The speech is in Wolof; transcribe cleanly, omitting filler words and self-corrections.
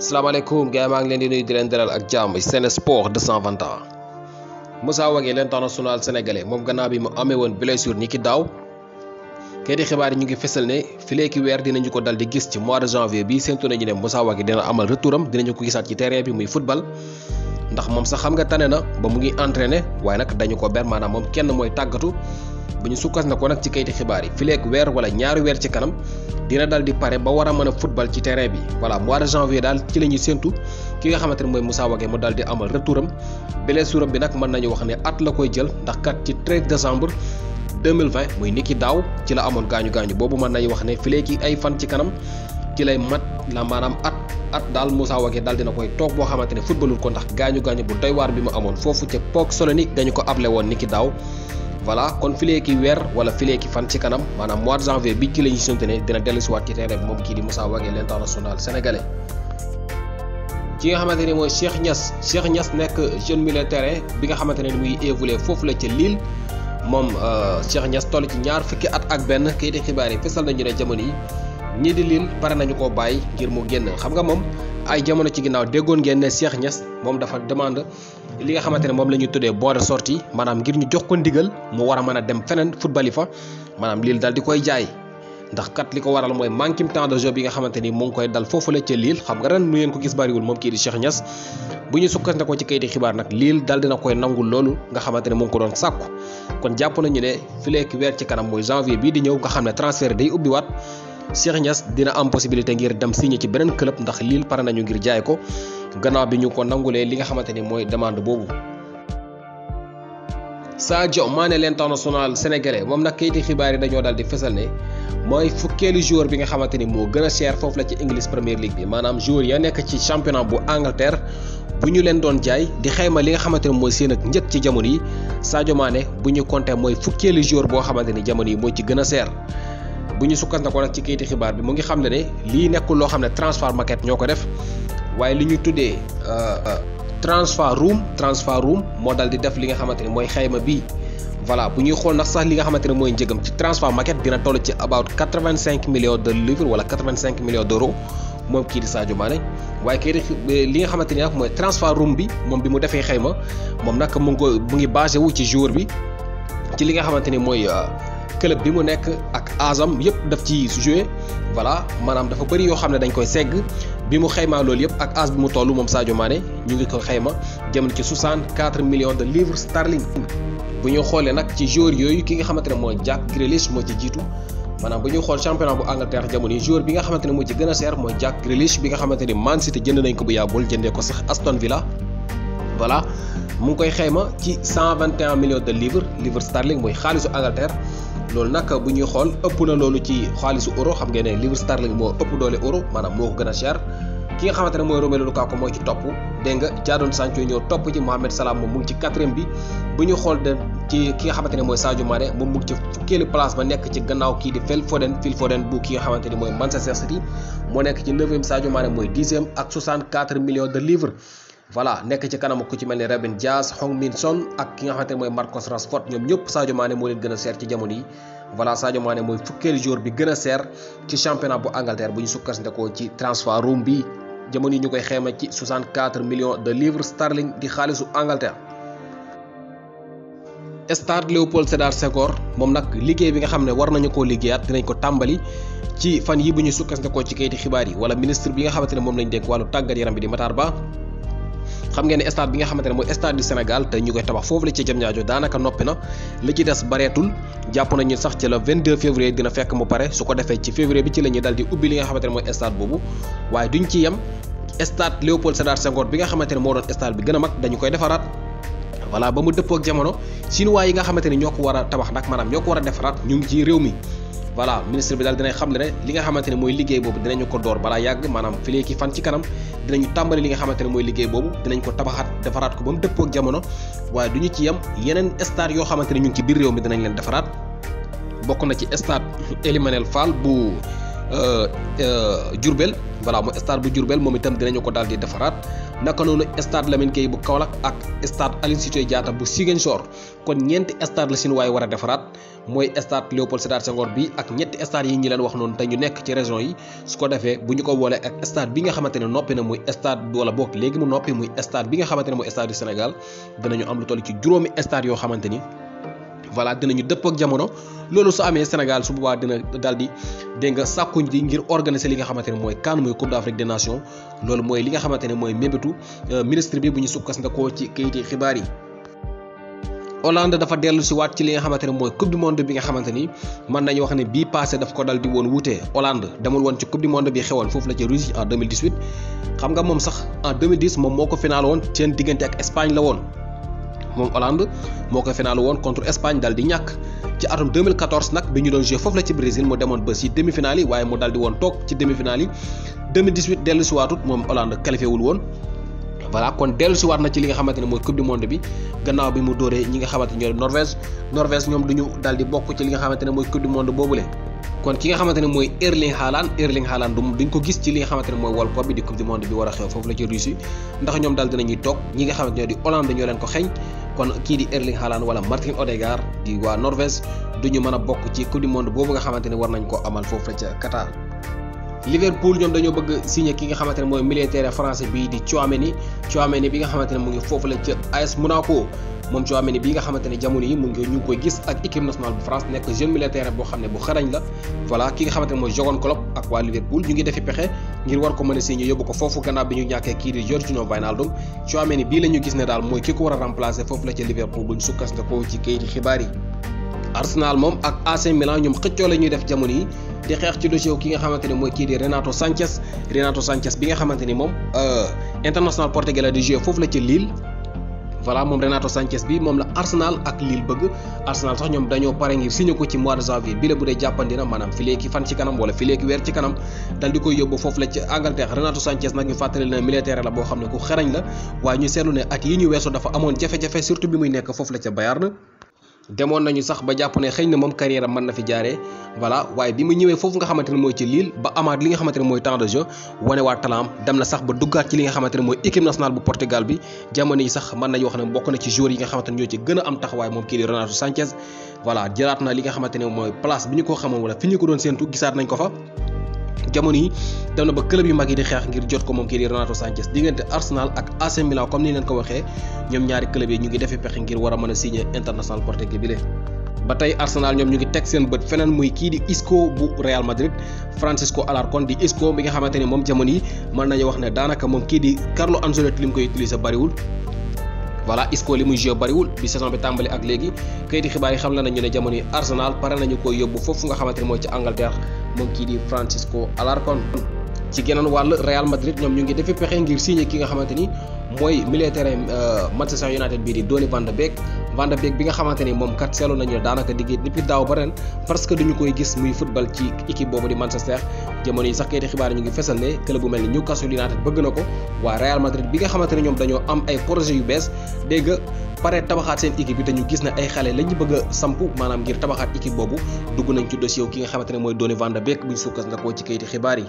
salaamaaleykum gars yi maa ngi leen di nuyu di leen dalal ak jàmm Sen Sport 221. Moussa Wagué l'international sénégalais moom gannaaw bi mu amee woon blessure ni ki daaw kayiti xibaar yi ñu ngi fësal ne fileeki weer dinañu ko dal di gis ci mois de janvier bi séntu nañu ne Moussa Wagué dina amal retouram dinañu ko gisaat ci terrain bi muy football ndax moom sax xam nga tane na ba mu ngi entraîné waaye nag dañu ko ber maanaam moom kenn mooy tàggatu bu ñu sukkas na ko nag ci kayiti xibaar yi fileek weer wala ñaari weer ci kanam dina dal di pare ba war a mën a football ci terrain bi voilà mois de janvier daal ci la ñuy séntu ki nga xamante ne mooy Moussa Wagué mu dal di amal retouram blessure bi nag mën nañu wax ne at la koy jël ndax kat ci 13 décembre 2020 muy niki daaw ci la amoon gaañu boobu mën nañu wax ne fileeki ay fan ci kanam ci lay mat la maanaam at daal Moussa Wagué daal dina koy toog boo xamante ne footballul ko ndax gaañu bu doy waar bi mu amoon foofu ca PAOK Salonique dañu ko able woon niki daaw voilà kon fileeki weer wala fileeki fan ci kanam maanaam mois de janvier bi ci la ñu séntu ne dina dellusiwaat ci terrain bi moom kii di Moussa Wagué l'international sénégalais. ki nga xamante ne mooy Cheikh Niass nekk jeune milieu de terrain bi nga xamante ne muy évolué foofu la ca Lille moom Cheikh Niass toll ci ñaar fukki at ak benn kayiti xibaar yi fesal nañu ne jamono yi ñii di Lille pare nañu koo bàyyi ngir mu génn xam nga moom ay jamono ci ginnaaw déggoon ngeen ne Cheikh Niass moom dafa demande li nga xamante ne moom la ñuy tuddee bon de sortie maanaam ngir ñu jox ko ndigal mu war a mën a dem feneen football yi fa maanaam Lille dal di koy jaay ndax kat li ko waral mooy manque temps de jeu bi nga xamante ni mu ngi koy dal foofu la ca Lille xam nga ren nu ngeen ko gis bariwul moom kii di Cheikh Niass bu ñu sukkandikoo ci kayiti xibaar nag Lille dal dina koy nangul loolu nga xamante ne mu ngi ko doon sàkku kon jàpp nañu ne fileeki weer ci kanam mooy janvier bii di ñëw nga xam ne transfert day ubbiwaat Cheikh Niass dina am possibilité ngir dem signé ci beneen club ndax Lille pare nañu ngir jaay ko gannaaw bi ñu ko nangulee li nga xamante ni mooy demande boobu. Sadio Mané l'international sénégalais moom nag kayiti xibaar yi dañoo daal di fesal ne mooy fukkeelu joueur bi nga xamante ni moo gën a cher foofu la ci English Premier League bi maanaam joueur ya nekk ci championnat bu Angleterre bu ñu leen doon jaay di xayma li nga xamante ne mooy seen ak njëkk ci jamono yi Sadio Mané bu ñu compté mooy fukkeelu joueur boo xamante ni jamono yi moo ci gën a cher. bu ñu sukkandikoo nag ci kayiti xibaar bi mu ngi xam ne lii nekkul loo xam ne transfer market ñoo ko def waaye li ñu tuddee transfer room moo dal di def li nga xamante ne mooy xayma bii voilà bu ñuy xool nag sax li nga xamante ne mooy njëgam ci transfer market dina toll ci about 85 millions de livres wala 85 millions d'euros moom kii di Sadio Mané waaye kayiti li nga xamante ni nag mooy transfer room bi moom bi mu defee xayma moom nag mu ngi basé wu ci joueur bi ci li nga xamante ni mooy club bi mu nekk ak agam yëpp daf ci joué voilà maanaam dafa bëri yoo xam ne dañ koy segg bi mu xaymaa loolu yëpp ak âge bi mu toll moom Sadio Mané ñu ngi ko xayma jëm ci 64 millions de livres sterling bu ñu xoolee nag ci joueur yooyu ki nga xamante ne mooy Jack Grealish moo ci jiitu maanaam bu ñuy xool championnat bu Angleterre jamono yi joueur bi nga xamante ne moo ci gën a cher mooy Jack Grealish bi nga xamante ni Man City jënd nañ ko bu yàggul jëndee ko sax Aston Villa voilà mu ngi koy xayma ci 121 millions de livres sterling mooy xaalisu Angleterre loolu nag bu ñuy xool ëpp na loolu ci xaalisu euro xam ngeen ne livre sterling moo ëpp doole euro maanaam moo ko gën a cher ki nga xamante ne mooy Romelu Lukaku moo ci topp dégg nga Jadon Sancho ñëw topp ci Mohamed Salah moom mu ngi ci 4e bi bu ñu xool de ci ki nga xamante ne mooy Sadio Mané moom mu ngi ci fukkeelu place ba nekk ci gannaaw kii di Phil Foden bu ki nga xamante ni mooy Manchester City moo nekk ci 9e Sadio Mané mooy 10e ak 64 millions de livres voilà nekk ci kanam ku ci mel ni Ruben Dias Heung-min Son ak ki nga xamante ne mooy Marcus Rashford ñoom ñëpp Sadio Mané moo leen gën a seer ci jamono yi voilà Sadio Mané mooy fukkeelu joueur bi gën a seer ci championnat bu Angleterre bu ñu sukkandikoo ci transfer room bi jamono yi ñu koy xayma ci 64 millions de livres sterling di xaalisu Angleterre. Stade Léopold Sédar Senghor moom nag liggéey bi nga xam ne war nañu koo liggéeyaat dinañ ko tàmbali ci fan yi bu ñu sukkandikoo ci kayiti xibaar yi wala ministre bi nga xamante ne moom lañ dénk wàllu tàggat yaram bi di Matar Ba. xam ngeen ne stade bi nga xamante ne mooy stade du Sénégal te ñu koy tabax foofu la ci Diamniadio daanaka noppi na li ci des bareetul jàpp nañu sax ci le 22 février dina fekk mu pare su ko defee ci février bi ci la ñuy dal di ubbi li nga xamante ne mooy stade boobu waaye duñ ci yem stade Léopold Sédar Senghor bi nga xamante ne moo doon stade bi gën a mag dañu koy defaraat voilà ba mu dëppoo ak jamono chinois yi nga xamante ne ñoo ko war a tabax nag maanaam ñoo ko war a defaraat ñu ngi ci réew mi voilà ministre bi daal dinañ xam ne li nga xamante ne mooy liggéey boobu dinañu ko door balaa yàgg maanaam fileeki fan ci kanam dinañu tàmbali li nga xamante ne mooy liggéey boobu dinañ ko tabaxaat defaraat ko ba mu dëppoo ak jamono waaye du ñu ci yem yeneen stade yoo xamante ne ñu ngi ci biir réew mi dinañ leen defaraat bokk na ci stade Ely Manel Fall bu Diourbel voilà mooy stade bu Diourbel moom itam dinañu ko daal di defaraat naka noonu stade Lamine Gueye bu Kaolack ak stade Aline Sitoé Diatta bu Ziguinchor kon ñeenti stade la seen waaye war a defaraat mooy stade Léopold Sédar Senghor bi ak ñetti stade yi ñi leen wax noonu te ñu nekk ci région yi su ko defee bu ñu ko boolee ak stade bi nga xamante ne noppi na muy stade wala bokk léegi mu noppi muy stade bi nga xamante ne mooy stade du Sénégal dinañu am lu toll ci juróomi stade yoo xamante ni voilà dinañu dëpp ak jamono loolu su amee Sénégal su boobaa dina daal di dégg nga sàkkuñ di ngir organiser li nga xamante ne mooy CAN muy Coupe d'Afrique des Nations loolu mooy li nga xamante ne mooy mébétu ministre bi bu ñu sukkandikoo ci kayiti xibaar yi. Hollande dafa dellu si waat ci li nga xamante ne mooy coupe du monde bi nga xamante ni mën nañu wax ne bii passé daf ko dal di woon wuute Hollande demul woon ci coupe du monde bi xewoon foofu la ci Russie en 2018 xam nga moom sax en 2010 moom moo ko final woon seen diggante ak Espagne la woon. moom Hollande moo ko final woon contre Espagne dal di ñàkk ci atum 2014 nag bi ñu doon joué foofu la ci Brésil mu demoon ba si demi-finale yi waaye mu dal di woon toog ci demi-finale yi 2018 dellu si waatut moom Hollande qualifié wul woon voilà kon dellu si waat na ci li nga xamante ne mooy coupe du monde bi gannaaw bi mu dóoree ñi nga xamante ne ñooy Norvège ñoom duñu dal di bokk ci li nga xamante ne mooy coupe du monde boobule. kon ki nga xamante ne mooy Erling Haaland duñ ko gis ci li nga xamante ne mooy World Cup bi di coupe du monde bi war a xew foofu la ci Russie ndax ñoom daal dinañuy toog ñi nga xamante ne di Hollande ñoo leen ko xeeñ kon kii di Erling Haaland wala Martin Odegaard di waa Norvège duñu mën a bokk ci coupe du monde boobu nga xamante ne war nañ ko amal foofu la ca Qatar. Liverpool ñoom dañoo bëgg signé ki nga xamante ne mooy militaire français bii di Tchouaméni bi nga xamante ne mu ngi foofu la ca AS Monaco moom Tchouaméni bi nga xamante ne jamono yi ñu ngi koy gis ak équipe nationale bu France nekk jeune militaire boo xam ne bu xarañ la voilà ki nga xamante ne mooy Jürgen Klopp ak waa Liverpool ñu ngi defi pexe ngir war ko mën a signé yóbbu ko foofu gannaaw bi ñu ñàkkee kii di Georginio Wijnaldum Tchouaméni bii la ñu gis ne daal mooy ki ko war a remplacer foofu la ca Liverpool buñ sukkandikoo ci kayiti xibaar yi. Arsenal moom ak AC Milan ñoom xëccoo la ñuy def jamono yi di xeex ci dossier ki nga xamante ne mooy kii di Renato Sanchez bi nga xamante ni moom international portugais la di jouer foofu la ca Lille voilà moom Renato Sanchez bi moom la Arsenal ak Lille bëgg Arsenal sax ñoom dañoo pare ngir signé ko ci mois de janvier bi la bu dee jàppandina maanaam fi léegi fan ci kanam wala fi léegi weer ci kanam dal di koy yóbbu foofu la ci Angleterre Renato Sanchez nag ñu fàttali na militaire la boo xam ne ku xarañ la waaye ñu seetlu ne at yi ñu weesu dafa amoon jafe-jafe surtout bi muy nekk foofu la ca Bayern demoon nañu sax ba jàpp ne xëy na moom carrière am mën na fi jaaree voilà waaye bi mu ñëwee foofu nga xamante ne mooy ci Lille ba amaat li nga xamante ne mooy temps de jeu wane waa talaam dem na sax ba duggaat ci li nga xamante ne mooy équipe nationale bu Portugal bi jamono yi sax mën nañu wax ne bokk na ci joueurs yi nga xamante ne ñoo ci gën a am taxawaay moom kii di Renato Sanchez voilà jëlaat na li nga xamante ne mooy place bi ñu ko xamoon wala fi ñu ko doon séentu gisaat nañ ko fa jamono yi dem na ba club yu mag yi di xeex ngir jot ko moom kii di Renato Sanchez diggante Arsenal ak AC Milan comme ni leen ko waxee ñoom ñaari club yi ñu ngi defee pexe ngir war a mën a signer international portugais bi lee ba tey Arsenal ñoom ñu ngi teg seen bët feneen muy kii di Isco bu Real Madrid Francisco Alarcón di Isco bi nga xamante ni moom jamono yi mën nañu wax ne daanaka moom kii di Carlo Ancelotti li mu koy utiliser bariwul voilà Isco li muy joué bariwul bi saison bi tàmbali ak léegi kayiti xibaar yi xam la nañu ne jamono yi Arsenal pare nañu ko yóbbu foofu nga xamante ne mooy ci Angleterre moom kii di Francisco Alarcón ci geneen wàll Real Madrid ñoom ñu ngi defi pexe ngir signé ki nga xamante ni mooy militaire Manchester United bii di Donny van de Beek bi nga xamante ni moom kat seetlu nañu ne daanaka digg depuis daaw ba ren parce que duñu koy gis muy football ci équipe boobu di Manchester jamono yi sax kayiti xibaar yi ñu ngi fesal ne club bu mel ni Newcastle United bëgg na ko waa Real Madrid bi nga xamante ne ñoom dañoo am ay projet yu bees dégg nga pare tabaxaat seen équipe bi te ñu gis ne ay xale lañu bëgg a samp maanaam ngir tabaxaat équipe boobu dugg nañ ci dossier ki nga xamante ne mooy Donny van de Beek bu ñu sukkandikoo ci kayiti xibaar yi